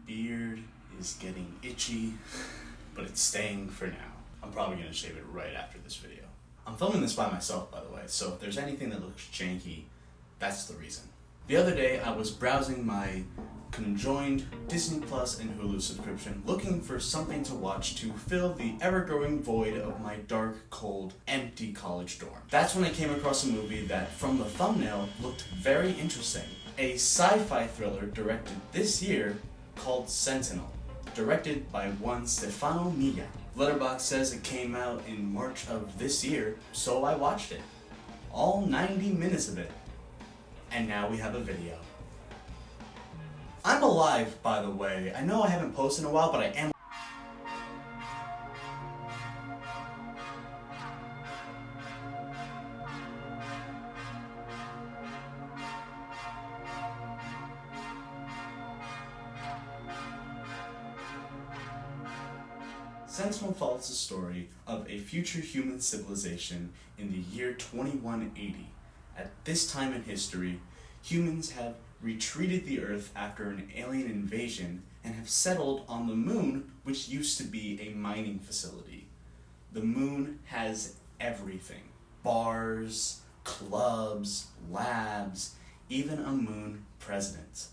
beard is getting itchy, but it's staying for now. I'm probably going to shave it right after this video. I'm filming this by myself, by the way, so if there's anything that looks janky, that's the reason. The other day, I was browsing my conjoined Disney Plus and Hulu subscription, looking for something to watch to fill the ever-growing void of my dark, cold, empty college dorm. That's when I came across a movie that, from the thumbnail, looked very interesting. A sci-fi thriller directed this year called Sentinel, directed by one Stefano Milla. Letterboxd says it came out in March of this year, so I watched it. All 90 minutes of it. And now we have a video. I'm alive, by the way. I know I haven't posted in a while, but I am. Sentinel follows the story of a future human civilization in the year 2180. At this time in history, humans have retreated the Earth after an alien invasion and have settled on the moon, which used to be a mining facility. The moon has everything. Bars, clubs, labs, even a moon president.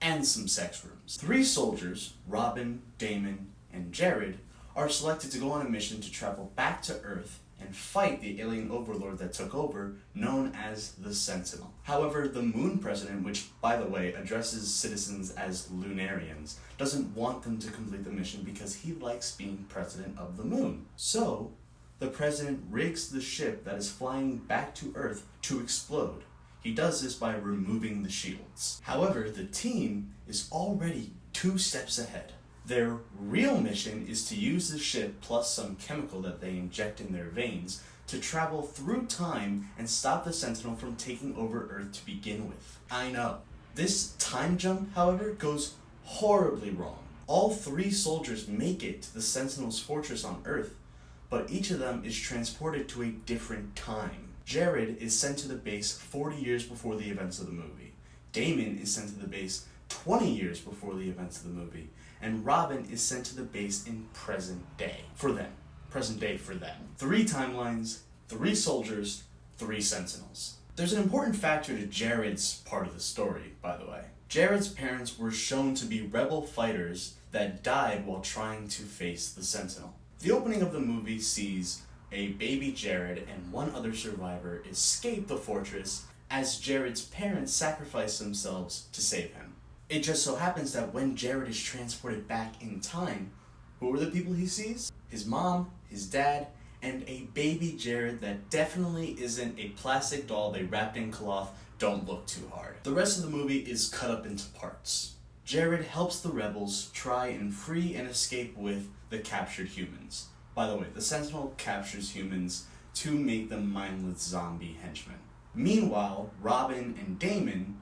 And some sex rooms. 3 soldiers, Robin, Damon, and Jared, are selected to go on a mission to travel back to Earth and fight the alien overlord that took over, known as the Sentinel. However, the moon president, which, by the way, addresses citizens as Lunarians, doesn't want them to complete the mission because he likes being president of the moon. So, the president rigs the ship that is flying back to Earth to explode. He does this by removing the shields. However, the team is already 2 steps ahead. Their real mission is to use the ship plus some chemical that they inject in their veins to travel through time and stop the Sentinel from taking over Earth to begin with. I know. This time jump, however, goes horribly wrong. All 3 soldiers make it to the Sentinel's fortress on Earth, but each of them is transported to a different time. Jared is sent to the base 40 years before the events of the movie. Damon is sent to the base 20 years before the events of the movie. And Robin is sent to the base in present day for them. 3 timelines, 3 soldiers, 3 Sentinels. There's an important factor to Jared's part of the story, by the way. Jared's parents were shown to be rebel fighters that died while trying to face the Sentinel. The opening of the movie sees a baby Jared and 1 other survivor escape the fortress as Jared's parents sacrifice themselves to save him. It just so happens that when Jared is transported back in time, who are the people he sees? His mom, his dad, and a baby Jared that definitely isn't a plastic doll they wrapped in cloth. Don't look too hard. The rest of the movie is cut up into parts. Jared helps the rebels try and free and escape with the captured humans. By the way, the Sentinel captures humans to make them mindless zombie henchmen. Meanwhile, Robin and Damon,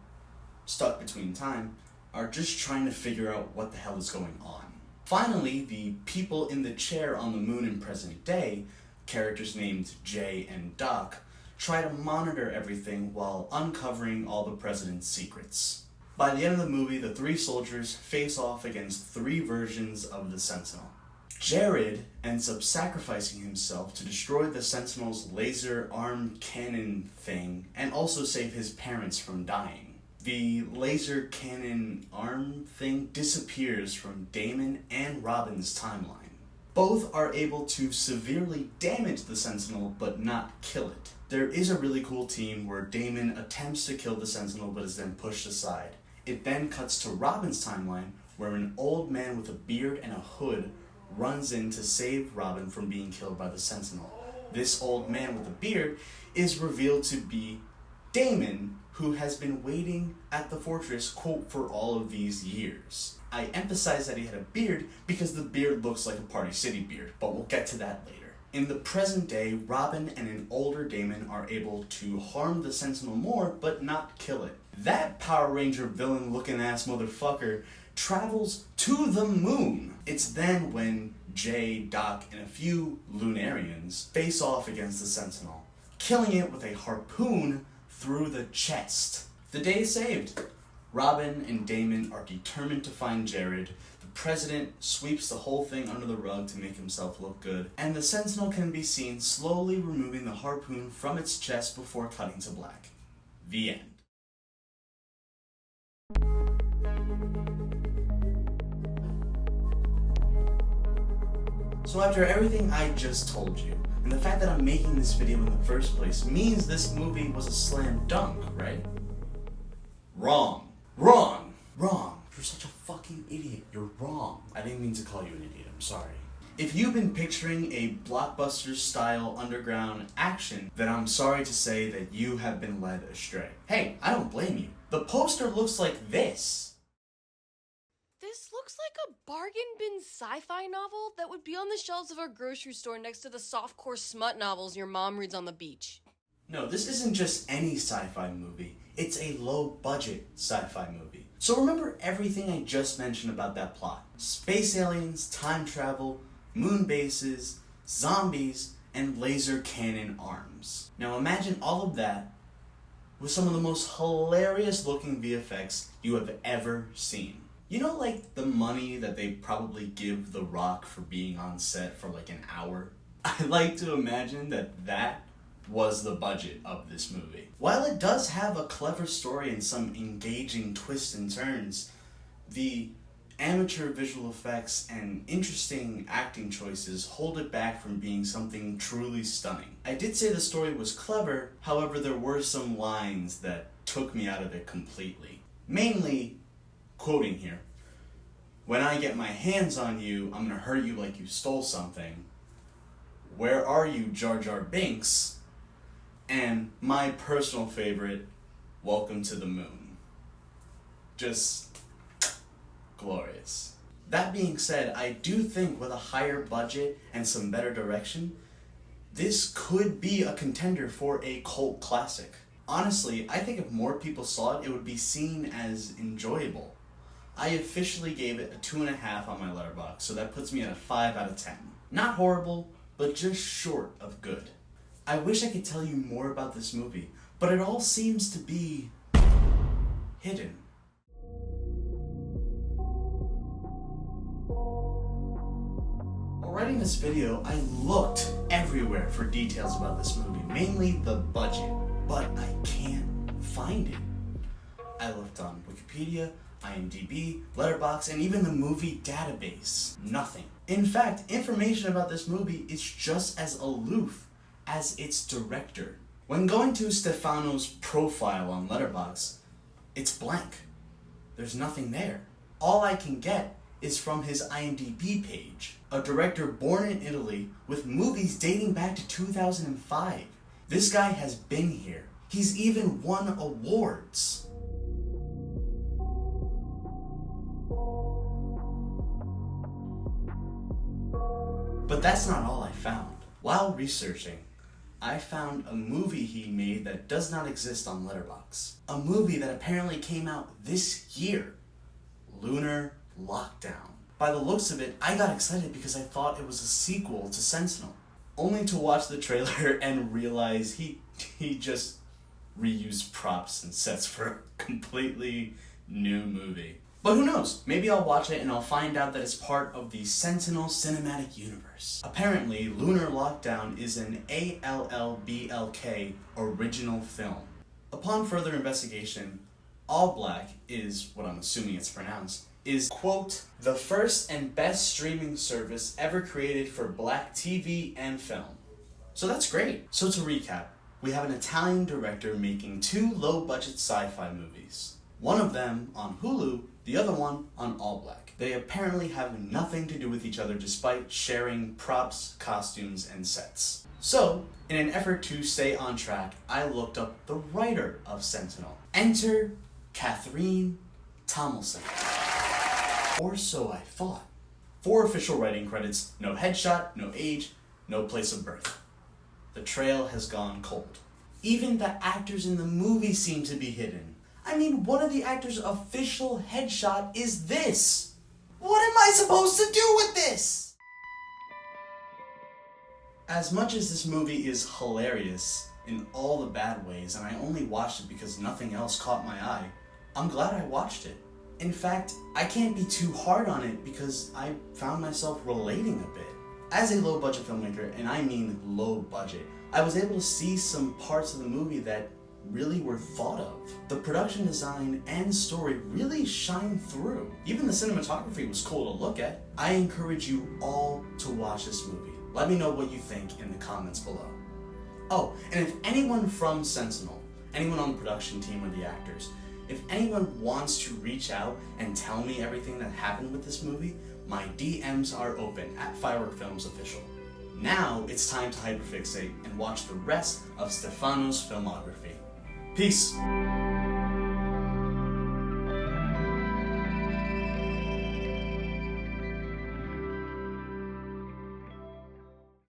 stuck between time, are just trying to figure out what the hell is going on. Finally, the people in the chair on the moon in present day, characters named Jay and Doc, try to monitor everything while uncovering all the president's secrets. By the end of the movie, the 3 soldiers face off against 3 versions of the Sentinel. Jared ends up sacrificing himself to destroy the Sentinel's laser arm cannon thing and also save his parents from dying. The laser cannon arm thing disappears from Damon and Robin's timeline. Both are able to severely damage the Sentinel, but not kill it. There is a really cool scene where Damon attempts to kill the Sentinel, but is then pushed aside. It then cuts to Robin's timeline, where an old man with a beard and a hood runs in to save Robin from being killed by the Sentinel. This old man with a beard is revealed to be Damon, who has been waiting at the fortress, quote, for all of these years. I emphasize that he had a beard because the beard looks like a Party City beard, but we'll get to that later. In the present day, Robin and an older Damon are able to harm the Sentinel more, but not kill it. That Power Ranger villain looking ass motherfucker travels to the moon. It's then when Jay, Doc, and a few Lunarians face off against the Sentinel, killing it with a harpoon through the chest. The day is saved. Robin and Damon are determined to find Jared. The president sweeps the whole thing under the rug to make himself look good, and the Sentinel can be seen slowly removing the harpoon from its chest before cutting to black. The end. So after everything I just told you, and the fact that I'm making this video in the first place means this movie was a slam dunk, right? Wrong. Wrong. Wrong. You're such a fucking idiot. You're wrong. I didn't mean to call you an idiot. I'm sorry. If you've been picturing a blockbuster-style underground action, then I'm sorry to say that you have been led astray. Hey, I don't blame you. The poster looks like this. This looks like a bargain bin sci-fi novel that would be on the shelves of our grocery store next to the softcore smut novels your mom reads on the beach. No, this isn't just any sci-fi movie. It's a low-budget sci-fi movie. So remember everything I just mentioned about that plot. Space aliens, time travel, moon bases, zombies, and laser cannon arms. Now imagine all of that with some of the most hilarious looking VFX you have ever seen. You know, like the money that they probably give The Rock for being on set for like an hour? I like to imagine that that was the budget of this movie. While it does have a clever story and some engaging twists and turns, the amateur visual effects and interesting acting choices hold it back from being something truly stunning. I did say the story was clever, however there were some lines that took me out of it completely. Mainly, quoting here, "When I get my hands on you, I'm gonna hurt you like you stole something. Where are you, Jar Jar Binks?" And my personal favorite, "Welcome to the moon." Just glorious. That being said, I do think with a higher budget and some better direction, this could be a contender for a cult classic. Honestly, I think if more people saw it, it would be seen as enjoyable. I officially gave it a 2.5 on my Letterboxd, so that puts me at a 5 out of 10. Not horrible, but just short of good. I wish I could tell you more about this movie, but it all seems to be hidden. While writing this video, I looked everywhere for details about this movie, mainly the budget, but I can't find it. I looked on Wikipedia, IMDb, Letterboxd, and even the movie database. Nothing. In fact, information about this movie is just as aloof as its director. When going to Stefano's profile on Letterboxd, it's blank. There's nothing there. All I can get is from his IMDb page. A director born in Italy with movies dating back to 2005. This guy has been here. He's even won awards. But that's not all I found. While researching, I found a movie he made that does not exist on Letterboxd. A movie that apparently came out this year. Lunar Lockdown. By the looks of it, I got excited because I thought it was a sequel to Sentinel. Only to watch the trailer and realize he just reused props and sets for a completely new movie. But who knows? Maybe I'll watch it and I'll find out that it's part of the Sentinel cinematic universe. Apparently, Lunar Lockdown is an ALLBLK original film. Upon further investigation, All Black is, what I'm assuming it's pronounced, is, quote, the first and best streaming service ever created for black TV and film. So that's great. So to recap, we have an Italian director making 2 low-budget sci-fi movies. One of them on Hulu, the other one on All Black. They apparently have nothing to do with each other despite sharing props, costumes, and sets. So, in an effort to stay on track, I looked up the writer of Sentinel. Enter Catherine Tomlinson. Or so I thought. 4 official writing credits, no headshot, no age, no place of birth. The trail has gone cold. Even the actors in the movie seem to be hidden. I mean, one of the actors' official headshot is this. What am I supposed to do with this? As much as this movie is hilarious in all the bad ways, and I only watched it because nothing else caught my eye, I'm glad I watched it. In fact, I can't be too hard on it because I found myself relating a bit. As a low-budget filmmaker, and I mean low budget, I was able to see some parts of the movie that really were thought of. The production design and story really shine through. Even the cinematography was cool to look at. I encourage you all to watch this movie. Let me know what you think in the comments below. Oh, and if anyone from Sentinel, anyone on the production team or the actors, if anyone wants to reach out and tell me everything that happened with this movie, my DMs are open at Firework Films Official. Now it's time to hyperfixate and watch the rest of Stefano's filmography. Peace!